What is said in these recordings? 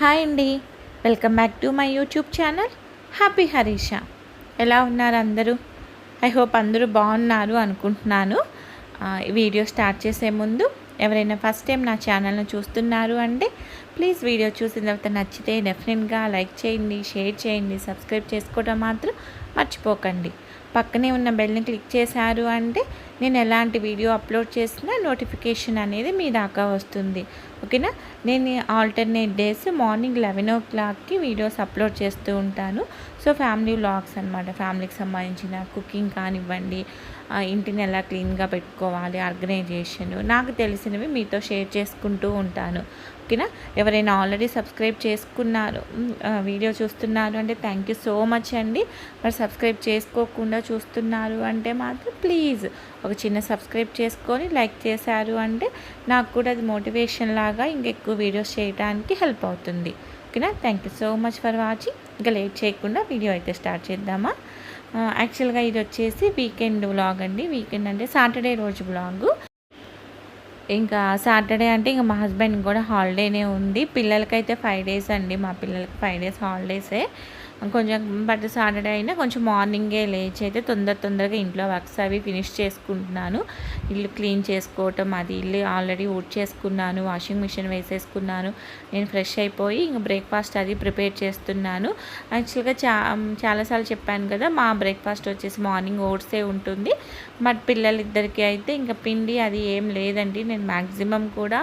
Hi అండి. Welcome back to my YouTube channel happy Harisha. ఎలా ఉన్నారు అందరూ? ఐ హోప్ అందరూ బాగున్నారు అనుకుంటున్నాను. ఈ వీడియో స్టార్ట్ చేసే ముందు ఎవరైనా ఫస్ట్ టైం నా ఛానల్ను చూస్తున్నారు అంటే ప్లీజ్ వీడియో చూసిన తర్వాత నచ్చితే డెఫినెట్గా లైక్ చేయండి, షేర్ చేయండి, సబ్స్క్రైబ్ చేసుకోవడం మాత్రం మర్చిపోకండి. పక్కనే ఉన్న బెల్ని క్లిక్ చేశారు అంటే నేను ఎలాంటి వీడియో అప్లోడ్ చేసినా నోటిఫికేషన్ అనేది మీ దాకా వస్తుంది. ఓకేనా? నేను ఆల్టర్నేట్ డేస్ మార్నింగ్ 11 o'clockకి వీడియోస్ అప్లోడ్ చేస్తూ ఉంటాను. సో ఫ్యామిలీ వ్లాగ్స్ అనమాట. ఫ్యామిలీకి సంబంధించిన కుకింగ్ కానివ్వండి, ఇంటిని ఎలా క్లీన్గా పెట్టుకోవాలి, ఆర్గనైజేషన్, నాకు తెలిసినవి మీతో షేర్ చేసుకుంటూ ఉంటాను. ఓకేనా? ఎవరైనా ఆల్రెడీ సబ్స్క్రైబ్ చేసుకున్నారు, వీడియో చూస్తున్నారు అంటే థ్యాంక్ యూ సో మచ్ అండి. మరి సబ్స్క్రైబ్ చేసుకోకుండా చూస్తున్నారు అంటే మాత్రం ప్లీజ్ ఒక చిన్న సబ్స్క్రైబ్ చేసుకొని లైక్ చేశారు అంటే నాకు కూడా అది మోటివేషన్ లాగా ఇంకెక్కువ వీడియోస్ చేయడానికి హెల్ప్ అవుతుంది. ఓకేనా? Thank you so much for watching. ఇంకా లేట్ చేయకుండా వీడియో అయితే స్టార్ట్ చేద్దామా? యాక్చువల్గా ఇది వచ్చేసి వీకెండ్ వ్లాగ్ అండి. వీకెండ్ అంటే సాటర్డే రోజు వ్లాగు. ఇంకా సాటర్డే అంటే ఇంకా మా హస్బెండ్ కూడా హాలిడేనే ఉంది. పిల్లలకైతే 5 days అండి. మా పిల్లలకి 5 days హాలిడేసే. కొంచెం బట్ సాటర్డే అయినా కొంచెం మార్నింగే లేచి అయితే తొందరగా ఇంట్లో వర్క్స్ అవి ఫినిష్ చేసుకుంటున్నాను. ఇల్లు క్లీన్ చేసుకోవటం, అది ఇల్లు ఆల్రెడీ చేసుకున్నాను, వాషింగ్ మిషన్ వేసేసుకున్నాను. నేను ఫ్రెష్ అయిపోయి ఇంకా బ్రేక్ఫాస్ట్ అది ప్రిపేర్ చేస్తున్నాను. యాక్చువల్గా చాలాసార్లు చెప్పాను కదా, మా బ్రేక్ఫాస్ట్ వచ్చేసి మార్నింగ్ ఓట్సే ఉంటుంది. బట్ పిల్లలిద్దరికీ అయితే ఇంకా పిండి అది ఏం లేదండి. నేను మ్యాక్సిమం కూడా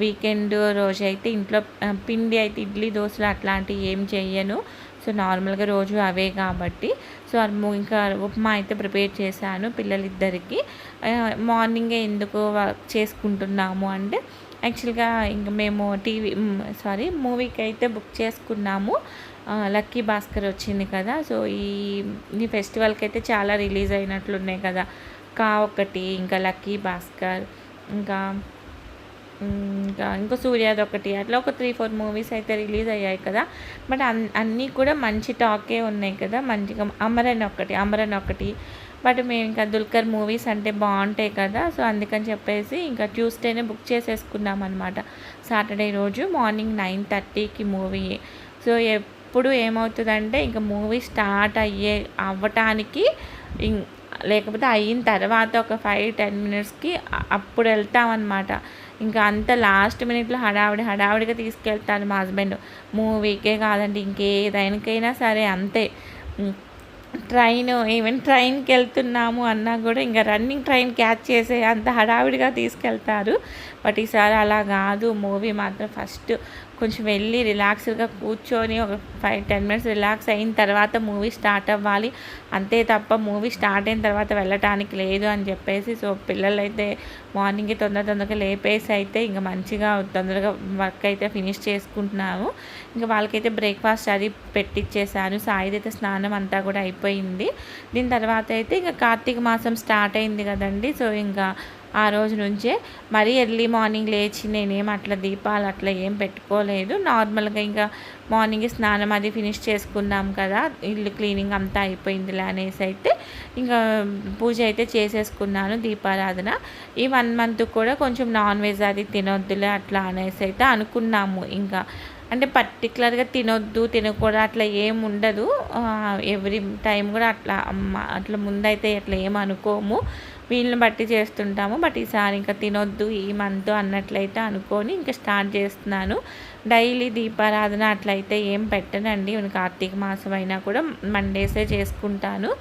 వీకెండ్ రోజు అయితే ఇంట్లో పిండి అయితే ఇడ్లీ దోశలు అట్లాంటివి ఏం చెయ్యను. సో నార్మల్గా రోజు అవే కాబట్టి సో ఇంకా ఉప్మా అయితే ప్రిపేర్ చేశాను పిల్లలిద్దరికీ. మార్నింగే ఎందుకు చేసుకుంటున్నాము అంటే యాక్చువల్గా ఇంకా మేము మూవీకి అయితే బుక్ చేసుకున్నాము. లక్కీ భాస్కర్ వచ్చింది కదా, సో ఈ ఫెస్టివల్కి అయితే చాలా రిలీజ్ అయినట్లున్నాయి కదా. ఒకటి, ఇంకా లక్కీ భాస్కర్, ఇంకా సూర్యాది ఒకటి, అట్లా ఒక 3-4 మూవీస్ అయితే రిలీజ్ అయ్యాయి కదా. బట్ అన్నీ కూడా మంచి టాకే ఉన్నాయి కదా. మంచిగా అమరన్ ఒకటి. బట్ మేము ఇంకా దుల్కర్ మూవీస్ అంటే బాగుంటాయి కదా, సో అందుకని చెప్పేసి ఇంకా ట్యూస్డేనే బుక్ చేసేసుకున్నాం అనమాట. సాటర్డే రోజు మార్నింగ్ 9:30కి మూవీ. సో ఎప్పుడు ఏమవుతుందంటే ఇంకా మూవీ స్టార్ట్ అవ్వటానికి లేకపోతే అయిన తర్వాత ఒక 5-10 minutesకి అప్పుడు వెళ్తామన్నమాట. ఇంకా అంత లాస్ట్ మినిట్లో హడావిడిగా తీసుకెళ్తాను మా హస్బెండ్. మూవీకే కాదండి, ఇంకేదానికైనా సరే అంతే. ఈవెన్ ట్రైన్కి వెళ్తున్నాము అన్నా కూడా ఇంకా రన్నింగ్ ట్రైన్ క్యాచ్ చేసే అంత హడావిడిగా తీసుకెళ్తారు. బట్ ఈసారి అలా కాదు. మూవీ మాత్రం ఫస్ట్ కొంచెం వెళ్ళి రిలాక్స్గా కూర్చొని ఒక 5-10 minutes రిలాక్స్ అయిన తర్వాత మూవీ స్టార్ట్ అవ్వాలి. అంతే తప్ప మూవీ స్టార్ట్ అయిన తర్వాత వెళ్ళటానికి లేదు అని చెప్పేసి సో పిల్లలు అయితే మార్నింగే తొందరగా లేపేసి అయితే ఇంకా మంచిగా తొందరగా వర్క్ అయితే ఫినిష్ చేసుకుంటున్నాము. ఇంకా వాళ్ళకైతే బ్రేక్ఫాస్ట్ అది పెట్టించేసాను. సాయిది అయితే స్నానం అంతా కూడా అయిపోయింది. దీని తర్వాత అయితే ఇంకా కార్తీక మాసం స్టార్ట్ అయింది కదండి. సో ఇంకా ఆ రోజు నుంచే మరీ ఎర్లీ మార్నింగ్ లేచి నేనేం అట్లా దీపాలు అట్లా ఏం పెట్టుకోలేదు. నార్మల్గా ఇంకా మార్నింగ్ స్నానం అది ఫినిష్ చేసుకున్నాం కదా, ఇల్లు క్లీనింగ్ అంతా అయిపోయిందిలే అనేసి అయితే ఇంకా పూజ అయితే చేసేసుకున్నాను, దీపారాధన. ఈ 1 month కూడా కొంచెం నాన్ వెజ్ అది తినొద్దులే అట్లా అనేసి అయితే అనుకున్నాము. ఇంకా అంటే పర్టికులర్గా తినకూడదు అట్లా ఏం ఉండదు. ఎవ్రీ టైం కూడా అట్లా ముందైతే అట్లా ఏం అనుకోము, వీళ్ళని బట్టి చేస్తుంటాము. బట్ ఈసారి ఇంకా తినొద్దు ఈ మంత్ అన్నట్లయితే అనుకొని ఇంకా స్టార్ట్ చేస్తున్నాను. డైలీ దీపారాధన అట్లయితే ఏం పెట్టనండి. కార్తీక మాసం అయినా కూడా మండేసే చేసుకుంటాను.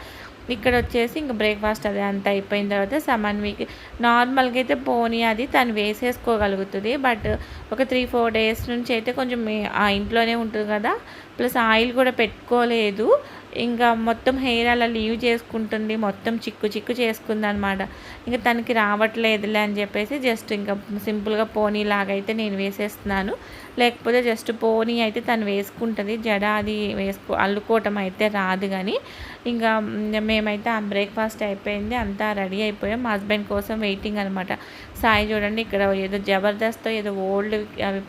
ఇక్కడ వచ్చేసి ఇంకా బ్రేక్ఫాస్ట్ అది అంతా అయిపోయిన తర్వాత సమన్వికి నార్మల్గా అయితే పోనీ అది తను వేసేసుకోగలుగుతుంది. బట్ ఒక 3-4 days నుంచి అయితే కొంచెం ఆ ఇంట్లోనే ఉంటుంది కదా, ప్లస్ ఆయిల్ కూడా పెట్టుకోలేదు. ఇంకా మొత్తం హెయిర్ అలా లీవ్ చేసుకుంటుంది, మొత్తం చిక్కు చేసుకుంది అనమాట. ఇంకా తనకి రావట్లేదులే అని చెప్పేసి జస్ట్ ఇంకా సింపుల్గా పోనీ లాగైతే నేను వేసేస్తున్నాను. లేకపోతే జస్ట్ పోనీ అయితే తను వేసుకుంటుంది, జడ అది అల్లుకోవటం అయితే రాదు. కానీ ఇంకా మేమైతే ఆ బ్రేక్ఫాస్ట్ అయిపోయింది, అంతా రెడీ అయిపోయాం. మా హస్బెండ్ కోసం వెయిటింగ్ అనమాట. సాయి చూడండి ఇక్కడ ఏదో జబర్దస్త్ ఏదో ఓల్డ్ అవి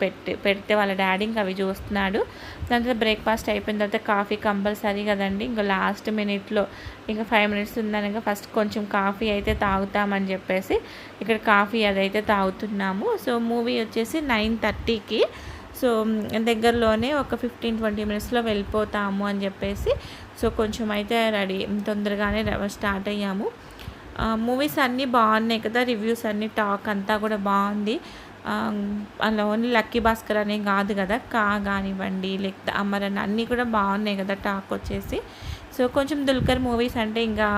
పెడితే వాళ్ళ డాడీ ఇంకా అవి చూస్తున్నాడు. దాని తర్వాత బ్రేక్ఫాస్ట్ అయిపోయిన తర్వాత కాఫీ కంపల్సరీ కదండి. ఇంకా లాస్ట్ మినిట్లో ఇంకా 5 minutes ఉందనగా ఫస్ట్ కొంచెం కాఫీ అయితే తాగుతామని చెప్పేసి ఇక్కడ కాఫీ అదైతే తాగుతున్నాము. సో మూవీ వచ్చేసి 9:30కి. సో దగ్గరలోనే ఒక 15-20 మినిట్స్లో వెళ్ళిపోతాము అని చెప్పేసి సో కొంచెం అయితే రెడీ తొందరగానే స్టార్ట్ అయ్యాము. మూవీస్ అన్నీ బాగున్నాయి కదా, రివ్యూస్ అన్నీ టాక్ అంతా కూడా బాగుంది. అలా ఓన్లీ లక్కీ భాస్కర్ అనే కాదు కదా, కానివ్వండి లేకపోతే అమరన్ అన్నీ కూడా బాగున్నాయి కదా టాక్ వచ్చేసి. సో కొంచెం దుల్కర్ మూవీస్ అంటే ఇంకా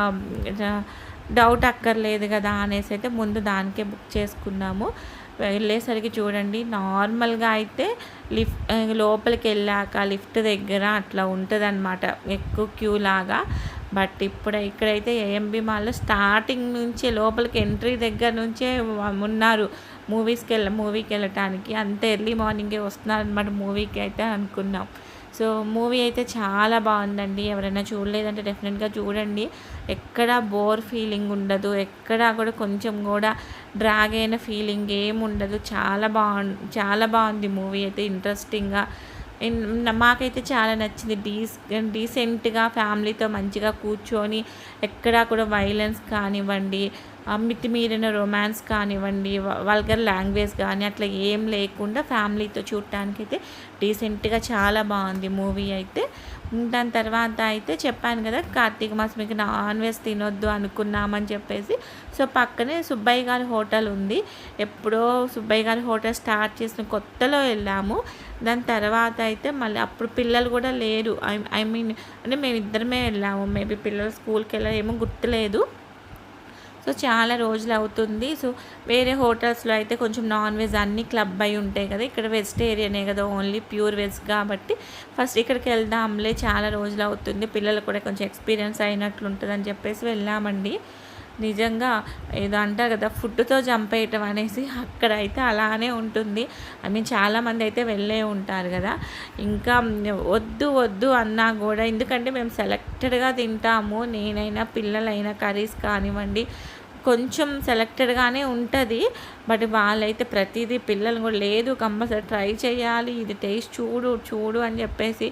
డౌట్ అక్కర్లేదు కదా అనేసి అయితే ముందు దానికే బుక్ చేసుకున్నాము. వెళ్ళేసరికి చూడండి నార్మల్గా అయితే లోపలికి వెళ్ళాక లిఫ్ట్ దగ్గర అట్లా ఉంటుంది అనమాట, ఎక్కువ క్యూ లాగా. బట్ ఇక్కడైతే ఏఎంబి మాల్లో స్టార్టింగ్ నుంచి లోపలికి ఎంట్రీ దగ్గర నుంచే ఉన్నారు మూవీకి వెళ్ళటానికి. అంత ఎర్లీ మార్నింగే వస్తున్నారు అనమాట మూవీకి అయితే అనుకున్నాం. సో మూవీ అయితే చాలా బాగుందండి. ఎవరైనా చూడలేదంటే డెఫినెట్గా చూడండి. ఎక్కడ బోర్ ఫీలింగ్ ఉండదు, ఎక్కడా కూడా కొంచెం కూడా డ్రాగ్ అయిన ఫీలింగ్ ఏముండదు. చాలా బాగుంది మూవీ అయితే, ఇంట్రెస్టింగ్గా. మాకైతే చాలా నచ్చింది. డీసెంట్గా ఫ్యామిలీతో మంచిగా కూర్చొని ఎక్కడా కూడా వైలెన్స్ కానివ్వండి, మితిమీరిన రొమాన్స్ కానివ్వండి, వల్గర్ లాంగ్వేజ్ కానీ అట్లా ఏం లేకుండా ఫ్యామిలీతో చూడటానికి అయితే డీసెంట్గా చాలా బాగుంది మూవీ అయితే. దాని తర్వాత అయితే చెప్పాను కదా కార్తీక మాసంకి నాన్ వెజ్ తినొద్దు అనుకున్నామని చెప్పేసి. సో పక్కనే సుబ్బయ్య గారి హోటల్ ఉంది. ఎప్పుడో సుబ్బయ్య గారి హోటల్ స్టార్ట్ చేసిన కొత్తలో వెళ్ళాము. దాని తర్వాత అయితే మళ్ళీ అప్పుడు పిల్లలు కూడా లేరు. ఐ మీన్ అంటే మేము ఇద్దరమే వెళ్ళాము. మేబీ పిల్లలు స్కూల్కి వెళ్ళారేమో గుర్తులేదు. సో చాలా రోజులు అవుతుంది. సో వేరే హోటల్స్లో అయితే కొంచెం నాన్ వెజ్ అన్నీ క్లబ్ అయి ఉంటాయి కదా, ఇక్కడ వెజిటేరియనే కదా, ఓన్లీ ప్యూర్ వెజ్ కాబట్టి ఫస్ట్ ఇక్కడికి వెళ్దాంలే, చాలా రోజులు అవుతుంది, పిల్లలు కూడా కొంచెం ఎక్స్పీరియన్స్ అయినట్లుంటుంది అని చెప్పేసి వెళ్ళామండి. నిజంగా ఏదో అంటారు కదా ఫుడ్తో చంపేయటం అనేసి, అక్కడైతే అలానే ఉంటుంది. ఐ మీన్ చాలామంది అయితే వెళ్ళే ఉంటారు కదా. ఇంకా వద్దు అన్నా కూడా, ఎందుకంటే మేము సెలెక్టెడ్గా తింటాము, నేనైనా పిల్లలైనా కర్రీస్ కానివ్వండి కొంచెం సెలెక్టెడ్గానే ఉంటుంది. బట్ వాళ్ళైతే ప్రతిదీ పిల్లలు కూడా లేదు కంపల్సరీ ట్రై చేయాలి, ఇది టేస్ట్ చూడు అని చెప్పేసి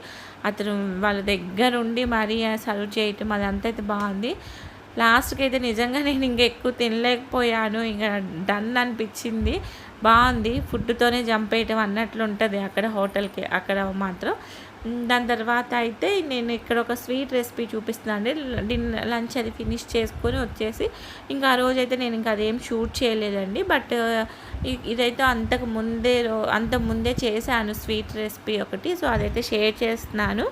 అతను వాళ్ళ దగ్గరుండి మరీ సర్వ్ చేయటం అదంతా అయితే బాగుంది. లాస్ట్కి అయితే నిజంగా నేను ఇంకా ఎక్కువ తినలేకపోయాను, ఇంకా డన్ అనిపించింది. బాగుంది, ఫుడ్తోనే చంపేయటం అన్నట్లు ఉంటుంది అక్కడ హోటల్కి అక్కడ మాత్రం. దాని తర్వాత అయితే నేను ఇక్కడ ఒక స్వీట్ రెసిపీ చూపిస్తున్నాను అండి. లంచ్ అది ఫినిష్ చేసుకొని వచ్చేసి ఇంకా ఆ రోజైతే నేను ఇంకా అదేం షూట్ చేయలేదండి. బట్ ఇదైతే అంత ముందే చేశాను స్వీట్ రెసిపీ ఒకటి. సో అదైతే షేర్ చేస్తున్నాను.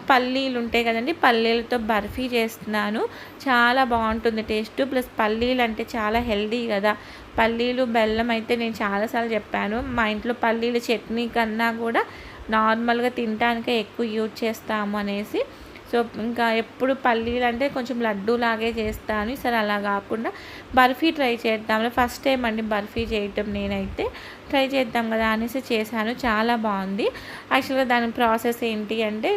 పల్లీలు ఉంటాయి కదండి, పల్లీలతో బర్ఫీ చేస్తున్నాను. చాలా బాగుంటుంది టేస్ట్. ప్లస్ పల్లీలు అంటే చాలా హెల్దీ కదా, పల్లీలు బెల్లం అయితే నేను చాలాసార్లు చెప్పాను. మా ఇంట్లో పల్లీల చట్నీ కన్నా కూడా నార్మల్గా తినడానికే ఎక్కువ యూజ్ చేస్తాము అనేసి. సో ఇంకా ఎప్పుడు పల్లీలు అంటే కొంచెం లడ్డూలాగే చేస్తాను. సరే అలా కాకుండా బర్ఫీ ట్రై చేద్దాం, ఫస్ట్ టైం అండి బర్ఫీ చేయటం, నేనైతే ట్రై చేద్దాం కదా అనేసి చేశాను. చాలా బాగుంది. యాక్చువల్గా దాని ప్రాసెస్ ఏంటి అంటే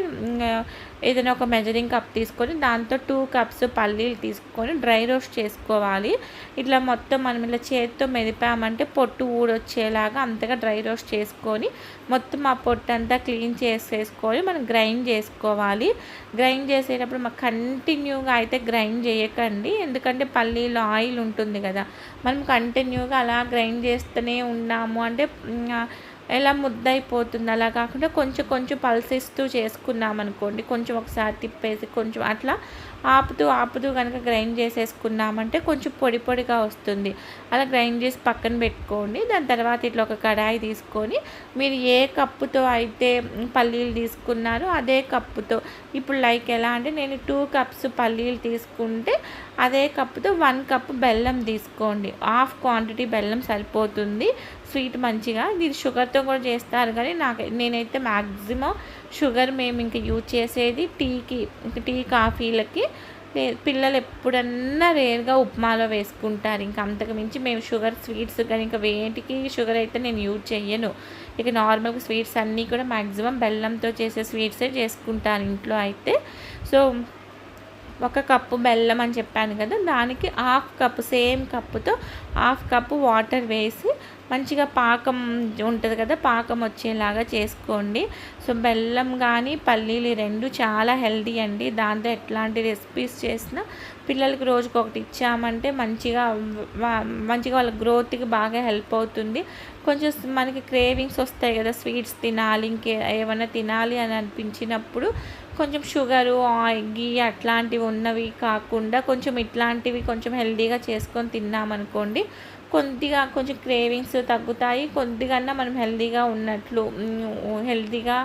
ఏదైనా ఒక మెజరింగ్ కప్ తీసుకొని దాంతో 2 కప్స్ పల్లీలు తీసుకొని డ్రై రోస్ట్ చేసుకోవాలి. ఇట్లా మొత్తం మనం ఇలా చేతితో మెదిపామంటే పొట్టు ఊడొచ్చేలాగా అంతగా డ్రై రోస్ట్ చేసుకొని మొత్తం ఆ పొట్టు అంతా క్లీన్ చేసేసుకొని మనం గ్రైండ్ చేసుకోవాలి. గ్రైండ్ చేసేటప్పుడు మాకు కంటిన్యూగా అయితే గ్రైండ్ చేయకండి, ఎందుకంటే పల్లీలో ఆయిల్ ఉంటుంది కదా, మనం కంటిన్యూగా అలా గ్రైండ్ చేస్తూనే ఉన్నాము అంటే ఎలా ముద్దయిపోతుంది. అలా కాకుండా కొంచెం పల్సిస్తూ చేసుకున్నాం అనుకోండి, కొంచెం ఒకసారి తిప్పేసి కొంచెం అట్లా ఆపుతూ కనుక గ్రైండ్ చేసేసుకున్నామంటే కొంచెం పొడిగా వస్తుంది. అలా గ్రైండ్ చేసి పక్కన పెట్టుకోండి. దాని తర్వాత ఇట్లా ఒక కడాయి తీసుకొని మీరు ఏ కప్పుతో అయితే పల్లీలు తీసుకున్నారో అదే కప్పుతో, ఇప్పుడు లైక్ ఎలా అంటే నేను 2 కప్స్ పల్లీలు తీసుకుంటే అదే కప్పుతో 1 కప్ బెల్లం తీసుకోండి. హాఫ్ క్వాంటిటీ బెల్లం సరిపోతుంది స్వీట్ మంచిగా. ఇది షుగర్తో కూడా చేస్తారు కానీ నేనైతే మ్యాక్సిమం షుగర్ మేము ఇంకా యూజ్ చేసేది టీ కాఫీలకి. పిల్లలు ఎప్పుడన్నా రేర్గా ఉప్మాలో వేసుకుంటారు, ఇంకా అంతకు మించి మేము షుగర్ స్వీట్స్ కానీ ఇంకా వేటికి షుగర్ అయితే నేను యూజ్ చేయను. ఇక నార్మల్గా స్వీట్స్ అన్నీ కూడా మ్యాక్సిమం బెల్లంతో చేసే స్వీట్సే చేసుకుంటాను ఇంట్లో అయితే. సో 1 కప్పు బెల్లం అని చెప్పాను కదా, దానికి హాఫ్ కప్పు సేమ్ కప్పుతో హాఫ్ కప్పు వాటర్ వేసి మంచిగా పాకం ఉంటుంది కదా, పాకం వచ్చేలాగా చేసుకోండి. సో బెల్లం కానీ పల్లీలు రెండు చాలా హెల్తీ అండి. దాంతో ఎట్లాంటి రెసిపీస్ చేసినా పిల్లలకి రోజుకొకటి ఇచ్చామంటే మంచిగా వాళ్ళ గ్రోత్కి బాగా హెల్ప్ అవుతుంది. కొంచెం మనకి క్రేవింగ్స్ వస్తాయి కదా, స్వీట్స్ తినాలి, ఏమైనా తినాలి అని అనిపించినప్పుడు కొంచెం షుగరు, గీ అట్లాంటివి ఉన్నవి కాకుండా కొంచెం ఇట్లాంటివి కొంచెం హెల్తీగా చేసుకొని తిన్నామనుకోండి, కొంచెం క్రేవింగ్స్ తగ్గుతాయి. కొద్దిగా మనం హెల్తీగా ఉన్నట్లు హెల్తీగా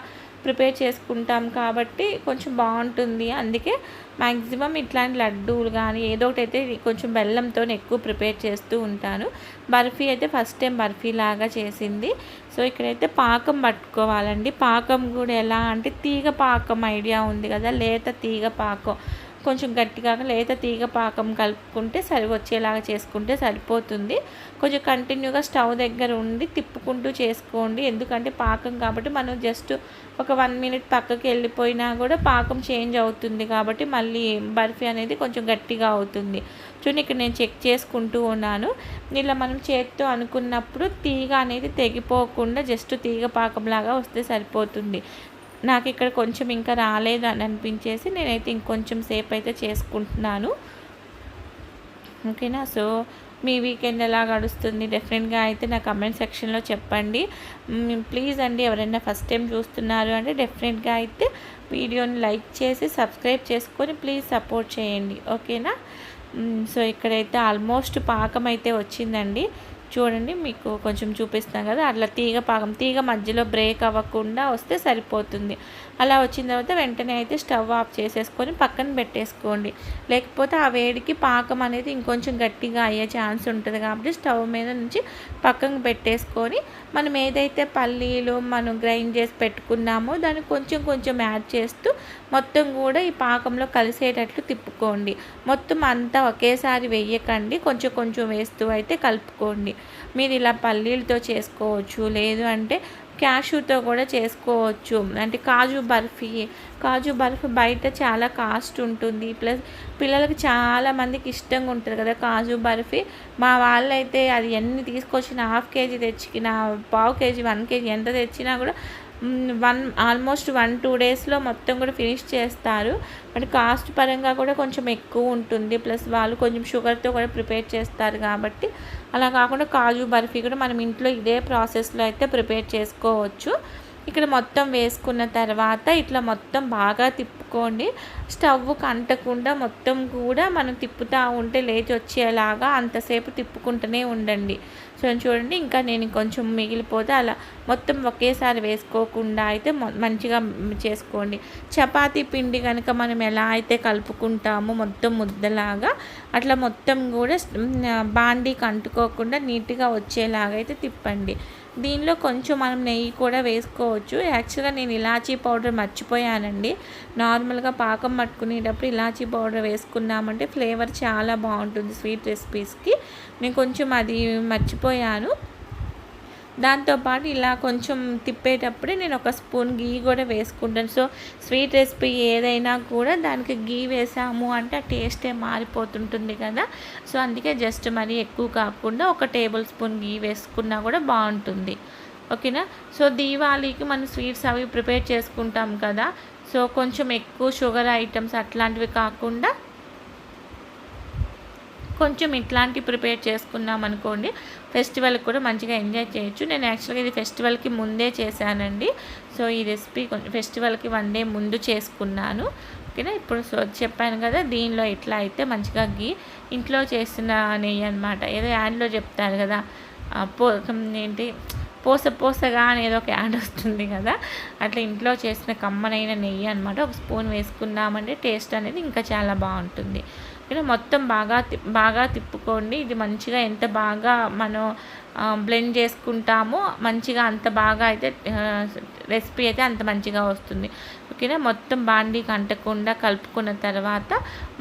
ప్రిపేర్ చేసుకుంటాం కాబట్టి కొంచెం బాగుంటుంది. అందుకే మ్యాక్సిమం ఇట్లాంటి లడ్డూలు కానీ ఏదో ఒకటి అయితే కొంచెం బెల్లంతో ఎక్కువ ప్రిపేర్ చేస్తూ ఉంటాను. బర్ఫీ అయితే ఫస్ట్ టైం బర్ఫీ లాగా చేసింది. సో ఇక్కడైతే పాకం పట్టుకోవాలండి. పాకం కూడా ఎలా అంటే తీగ పాకం ఐడియా ఉంది కదా, లేత తీగ పాకం, కొంచెం గట్టిగా లేత తీగ పాకం కలుపుకుంటే వచ్చేలాగా చేసుకుంటే సరిపోతుంది. కొంచెం కంటిన్యూగా స్టవ్ దగ్గర ఉండి తిప్పుకుంటూ చేసుకోండి. ఎందుకంటే పాకం కాబట్టి మనం జస్ట్ ఒక 1 మినిట్ పక్కకి వెళ్ళిపోయినా కూడా పాకం చేంజ్ అవుతుంది కాబట్టి మళ్ళీ బర్ఫీ అనేది కొంచెం గట్టిగా అవుతుంది. చూడండి ఇక్కడ నేను చెక్ చేసుకుంటూ ఉన్నాను. ఇలా మనం చేత్తో అనుకున్నప్పుడు తీగ అనేది తెగిపోకుండా జస్ట్ తీగ పాకంలాగా వస్తే సరిపోతుంది. నాకు ఇక్కడ కొంచెం ఇంకా రాలేదు అని అనిపించేసి నేనైతే ఇంకొంచెం సేపు అయితే చేసుకుంటున్నాను. ఓకేనా. సో మీ వీకెండ్ ఎలా గడుస్తుంది డెఫినెట్గా అయితే నా కమెంట్ సెక్షన్లో చెప్పండి. ప్లీజ్ అండి, ఎవరైనా ఫస్ట్ టైం చూస్తున్నారు అంటే డెఫినెట్గా అయితే వీడియోని లైక్ చేసి సబ్స్క్రైబ్ చేసుకొని ప్లీజ్ సపోర్ట్ చేయండి. ఓకేనా. సో ఇక్కడైతే ఆల్మోస్ట్ పాకం అయితే వచ్చిందండి. చూడండి మీకు కొంచెం చూపిస్తాను కదా, అట్లా తీగ మధ్యలో బ్రేక్ అవ్వకుండా వస్తే సరిపోతుంది. అలా వచ్చిన తర్వాత వెంటనే అయితే స్టవ్ ఆఫ్ చేసేసుకొని పక్కన పెట్టేసుకోండి. లేకపోతే ఆ వేడికి పాకం అనేది ఇంకొంచెం గట్టిగా అయ్యే ఛాన్స్ ఉంటుంది కాబట్టి స్టవ్ మీద నుంచి పక్కన పెట్టేసుకొని మనం ఏదైతే పల్లీలు మనం గ్రైండ్ చేసి పెట్టుకున్నామో దాన్ని కొంచెం యాడ్ చేస్తూ మొత్తం కూడా ఈ పాకంలో కలిసేటట్లు తిప్పుకోండి. మొత్తం అంతా ఒకేసారి వేయకండి, కొంచెం వేస్తూ అయితే కలుపుకోండి. మీరు ఇలా పల్లీలతో చేసుకోవచ్చు, లేదు అంటే క్యాషూతో కూడా చేసుకోవచ్చు. అంటే కాజు బర్ఫీ బయట చాలా కాస్ట్ ఉంటుంది. ప్లస్ పిల్లలకి చాలామందికి ఇష్టంగా ఉంటుంది కదా కాజు బర్ఫీ. మా వాళ్ళైతే అది ఎన్ని తీసుకొచ్చినా 1/2 కేజీ తెచ్చినా 1/4 కేజీ 1 కేజీ ఎంత తెచ్చినా కూడా ఆల్మోస్ట్ 1-2 డేస్లో మొత్తం కూడా ఫినిష్ చేస్తారు. బట్ కాస్ట్ పరంగా కూడా కొంచెం ఎక్కువ ఉంటుంది. ప్లస్ వాళ్ళు కొంచెం షుగర్తో కూడా ప్రిపేర్ చేస్తారు కాబట్టి అలా కాకుండా కాజు బర్ఫీ కూడా మనం ఇంట్లో ఇదే ప్రాసెస్లో అయితే ప్రిపేర్ చేసుకోవచ్చు. ఇక్కడ మొత్తం వేసుకున్న తర్వాత ఇట్లా మొత్తం బాగా తిప్పుకోండి. స్టవ్కి అంటకుండా మొత్తం కూడా మనం తిప్పుతూ ఉంటే లేచి వచ్చేలాగా అంతసేపు తిప్పుకుంటూనే ఉండండి. సో చూడండి, ఇంకా నేను కొంచెం మిగిలిపోతే అలా మొత్తం ఒకేసారి వేసుకోకుండా అయితే మంచిగా చేసుకోండి. చపాతీ పిండి కనుక మనం ఎలా అయితే కలుపుకుంటామో మొత్తం ముద్దలాగా అట్లా మొత్తం కూడా బాండీకి అంటుకోకుండా నీట్గా వచ్చేలాగా అయితే తిప్పండి. దీనిలో కొంచెం మనం నెయ్యి కూడా వేసుకోవచ్చు. యాక్చువల్గా నేను ఇలాచీ పౌడర్ మర్చిపోయానండి. నార్మల్గా పాకం పట్టుకునేటప్పుడు ఇలాచీ పౌడర్ వేసుకున్నామంటే ఫ్లేవర్ చాలా బాగుంటుంది స్వీట్ రెసిపీస్కి. నేను కొంచెం అది మర్చిపోయాను. దాంతోపాటు ఇలా కొంచెం తిప్పేటప్పుడే నేను 1 స్పూన్ గీ కూడా వేసుకుంటాను. సో స్వీట్ రెసిపీ ఏదైనా కూడా దానికి గీ వేసాము అంటే ఆ టేస్టే మారిపోతుంటుంది కదా. సో అందుకే జస్ట్ మరీ ఎక్కువ కాకుండా 1 టేబుల్ స్పూన్ గీ వేసుకున్నా కూడా బాగుంటుంది. ఓకేనా. సో దీవాళీకి మనం స్వీట్స్ అవి ప్రిపేర్ చేసుకుంటాం కదా. సో కొంచెం ఎక్కువ షుగర్ ఐటమ్స్ అట్లాంటివి కాకుండా కొంచెం ఇట్లాంటివి ప్రిపేర్ చేసుకున్నాం అనుకోండి, ఫెస్టివల్కి కూడా మంచిగా ఎంజాయ్ చేయొచ్చు. నేను యాక్చువల్గా ఇది ఫెస్టివల్కి ముందే చేశానండి. సో ఈ రెసిపీ కొంచెం ఫెస్టివల్కి 1 డే ముందు చేసుకున్నాను. ఓకేనా. ఇప్పుడు సో చెప్పాను కదా, దీనిలో ఇట్లా అయితే మంచిగా గీ ఇంట్లో చేసిన నెయ్యి అనమాట. ఏదో యాడ్లో చెప్తారు కదా, ఏంటి పోసగా అని ఏదో ఒక యాడ్ వస్తుంది కదా, అట్లా ఇంట్లో చేసిన కమ్మనైన నెయ్యి అనమాట. 1 స్పూన్ వేసుకున్నామంటే టేస్ట్ అనేది ఇంకా చాలా బాగుంటుంది. ఇలా మొత్తం బాగా తిప్పుకోండి. ఇది మంచిగా ఎంత బాగా మనం బ్లెండ్ చేసుకుంటామో మంచిగా అంత బాగా అయితే రెసిపీ అయితే అంత మంచిగా వస్తుంది. ఓకేనా. మొత్తం బాండీకి అంటకుండా కలుపుకున్న తర్వాత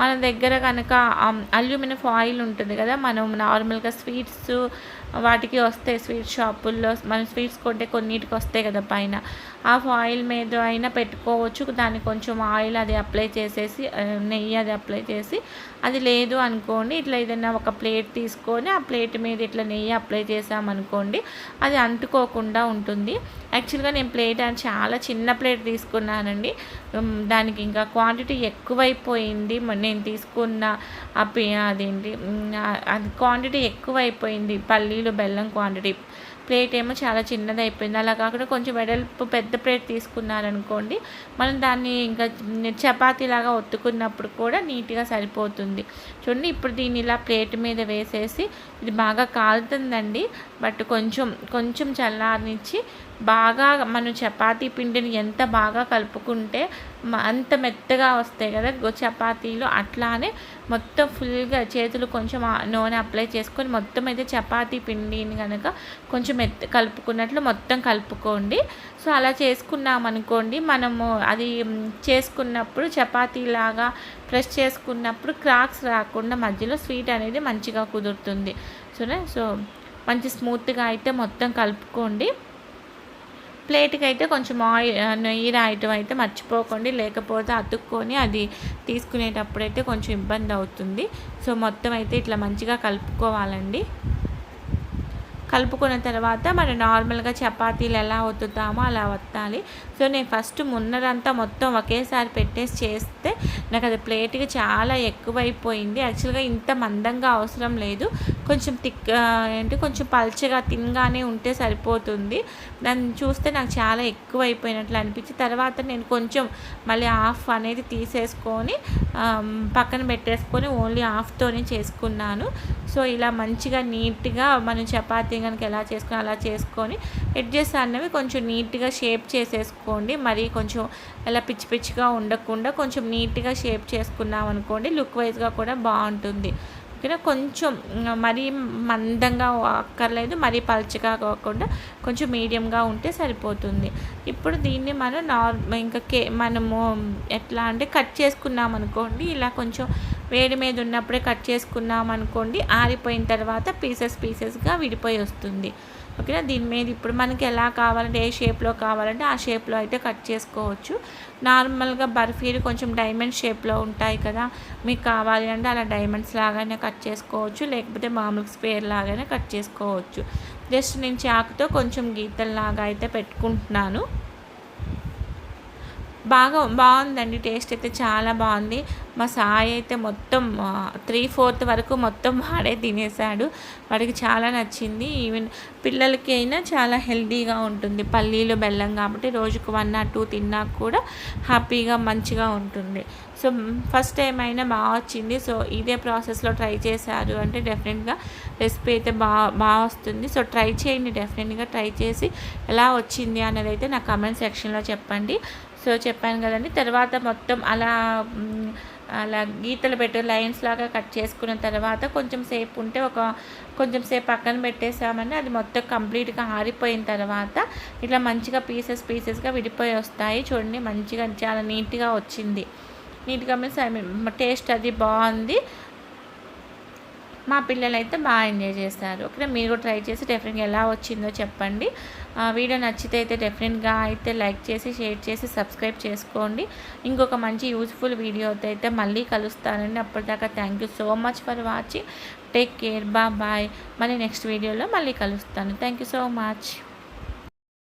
మన దగ్గర కనుక అల్యూమినియం ఫాయిల్ ఉంటుంది కదా, మనం నార్మల్గా స్వీట్స్ వాటికి వస్తాయి, స్వీట్ షాపుల్లో మనం స్వీట్స్ కొంటే కొన్నిటికి వస్తాయి కదా పైన, ఆ ఫాయిల్ మీద అయినా పెట్టుకోవచ్చు. దానికి కొంచెం ఆయిల్ అది అప్లై చేసేసి, నెయ్యి అది అప్లై చేసి, అది లేదు అనుకోండి ఇట్లా ఏదైనా ఒక ప్లేట్ తీసుకొని ఆ ప్లేట్ మీద ఇట్లా నెయ్యి అప్లై చేసామనుకోండి అది అంటుకోకుండా ఉంటుంది. యాక్చువల్గా నేను ప్లేట్ అని చాలా చిన్న ప్లేట్ తీసుకున్నానండి. దానికి ఇంకా క్వాంటిటీ ఎక్కువైపోయింది. నేను తీసుకున్న అదేంటి అది క్వాంటిటీ ఎక్కువైపోయింది, పల్లీలు బెల్లం క్వాంటిటీ. ప్లేట్ ఏమో చాలా చిన్నది అయిపోయింది. అలా కాకుండా కొంచెం వెడల్పు పెద్ద ప్లేట్ తీసుకున్నారనుకోండి, మనం దాన్ని ఇంకా చపాతీలాగా ఒత్తుకున్నప్పుడు కూడా నీట్గా సరిపోతుంది. చూడండి, ఇప్పుడు దీన్ని ఇలా ప్లేట్ మీద వేసేసి, ఇది బాగా కాలుతుందండి, బట్ కొంచెం చల్లారనిచ్చి బాగా మనం చపాతీ పిండిని ఎంత బాగా కలుపుకుంటే అంత మెత్తగా వస్తాయి కదా చపాతీలు. అట్లానే మొత్తం ఫుల్గా చేతులు కొంచెం నూనె అప్లై చేసుకొని మొత్తం అయితే చపాతీ పిండిని కనుక కొంచెం కలుపుకున్నట్లు మొత్తం కలుపుకోండి. సో అలా చేసుకున్నామనుకోండి, మనము అది చేసుకున్నప్పుడు చపాతీలాగా ప్రెస్ చేసుకున్నప్పుడు క్రాక్స్ రాకుండా మధ్యలో స్వీట్ అనేది మంచిగా కుదురుతుంది. సో మంచి స్మూత్గా అయితే మొత్తం కలుపుకోండి. ప్లేట్కి అయితే కొంచెం నెయ్యి రాయటం అయితే మర్చిపోకండి, లేకపోతే అతుక్కొని అది తీసుకునేటప్పుడు అయితే కొంచెం ఇబ్బంది అవుతుంది. సో మొత్తం అయితే ఇట్లా మంచిగా కలుపుకోవాలండి. కలుపుకున్న తర్వాత మనం నార్మల్గా చపాతీలు ఎలా ఒత్తుతామో అలా ఒత్తాలి. సో నేను ఫస్ట్ మున్నరంతా మొత్తం ఒకేసారి పెట్టేసి చేస్తే నాకు అది ప్లేట్కి చాలా ఎక్కువైపోయింది. యాక్చువల్గా ఇంత మందంగా అవసరం లేదు, కొంచెం కొంచెం పల్చగా తిన్గానే ఉంటే సరిపోతుంది. దాన్ని చూస్తే నాకు చాలా ఎక్కువైపోయినట్లు అనిపించి తర్వాత నేను కొంచెం మళ్ళీ హాఫ్ అనేది తీసేసుకొని పక్కన పెట్టేసుకొని ఓన్లీ హాఫ్తోనే చేసుకున్నాను. సో ఇలా మంచిగా నీట్గా మనం చపాతీ కనుక ఎలా చేసుకొని అలా చేసుకొని ఎడ్జెస్ అన్నవి కొంచెం నీట్గా షేప్ చేసేసుకోండి. మరి కొంచెం ఎలా పిచ్చి పిచ్చిగా ఉండకుండా కొంచెం నీట్గా షేప్ చేసుకున్నాం అనుకోండి, లుక్ వైజ్గా కూడా బాగుంటుంది. ఓకేనా. కొంచెం మరీ మందంగా అక్కర్లేదు, మరీ పల్చగా కాకుండా కొంచెం మీడియంగా ఉంటే సరిపోతుంది. ఇప్పుడు దీన్ని మనం ఇంకా మనము ఎట్లా అంటే కట్ చేసుకున్నాం అనుకోండి, ఇలా కొంచెం వేడి మీద ఉన్నప్పుడే కట్ చేసుకున్నాం అనుకోండి, ఆరిపోయిన తర్వాత పీసెస్గా విడిపోయి వస్తుంది. ఓకేనా. దీని మీద ఇప్పుడు మనకి ఎలా కావాలంటే, ఏ షేప్లో కావాలంటే ఆ షేప్లో అయితే కట్ చేసుకోవచ్చు. నార్మల్గా బర్ఫీలు కొంచెం డైమండ్ షేప్లో ఉంటాయి కదా, మీకు కావాలి అంటే అలా డైమండ్స్ లాగానే కట్ చేసుకోవచ్చు, లేకపోతే మామూలు స్క్వేర్ లాగానే కట్ చేసుకోవచ్చు. జస్ట్ నేను చాకుతో కొంచెం గీతల్లాగా అయితే పెట్టుకుంటున్నాను. బాగుందండి, టేస్ట్ అయితే చాలా బాగుంది. మా సాయి అయితే మొత్తం 3/4 వరకు మొత్తం వాడే తినేసాడు. వాడికి చాలా నచ్చింది. ఈవెన్ పిల్లలకి అయినా చాలా హెల్తీగా ఉంటుంది, పల్లీలు బెల్లం కాబట్టి రోజుకు 1 or 2 తిన్నా కూడా హ్యాపీగా మంచిగా ఉంటుంది. సో ఫస్ట్ టైం అయినా బాగా వచ్చింది. సో ఇదే ప్రాసెస్లో ట్రై చేశారు అంటే డెఫినెట్గా రెసిపీ అయితే బాగా వస్తుంది. సో ట్రై చేయండి, డెఫినెట్గా ట్రై చేసి ఎలా వచ్చింది అన్నది అయితే నా కామెంట్ సెక్షన్లో చెప్పండి. సో చెప్పాను కదండి, తర్వాత మొత్తం అలా గీతలు పెట్టి లైన్స్ లాగా కట్ చేసుకున్న తర్వాత కొంచెం సేపు ఉంటే కొంచెం సేపు పక్కన పెట్టేసామని అది మొత్తం కంప్లీట్గా ఆరిపోయిన తర్వాత ఇట్లా మంచిగా పీసెస్గా విడిపోయి వస్తాయి. చూడండి, మంచిగా చాలా నీట్గా వచ్చింది. నీట్గా మీన్స్ టేస్ట్ అది బాగుంది. మా పిల్లలు అయితే బాగా ఎంజాయ్ చేస్తారు. ఓకే, మీరు కూడా ట్రై చేసి డెఫినెట్గా ఎలా వచ్చిందో చెప్పండి. వీడియో నచ్చితే అయితే డెఫినెట్గా అయితే లైక్ చేసి షేర్ చేసి సబ్స్క్రైబ్ చేసుకోండి. ఇంకొక మంచి యూజ్ఫుల్ వీడియోతో అయితే మళ్ళీ కలుస్తానండి. అప్పటిదాకా thank you so much for watching. Take care, bye. మళ్ళీ నెక్స్ట్ వీడియోలో మళ్ళీ కలుస్తాను. Thank you so much.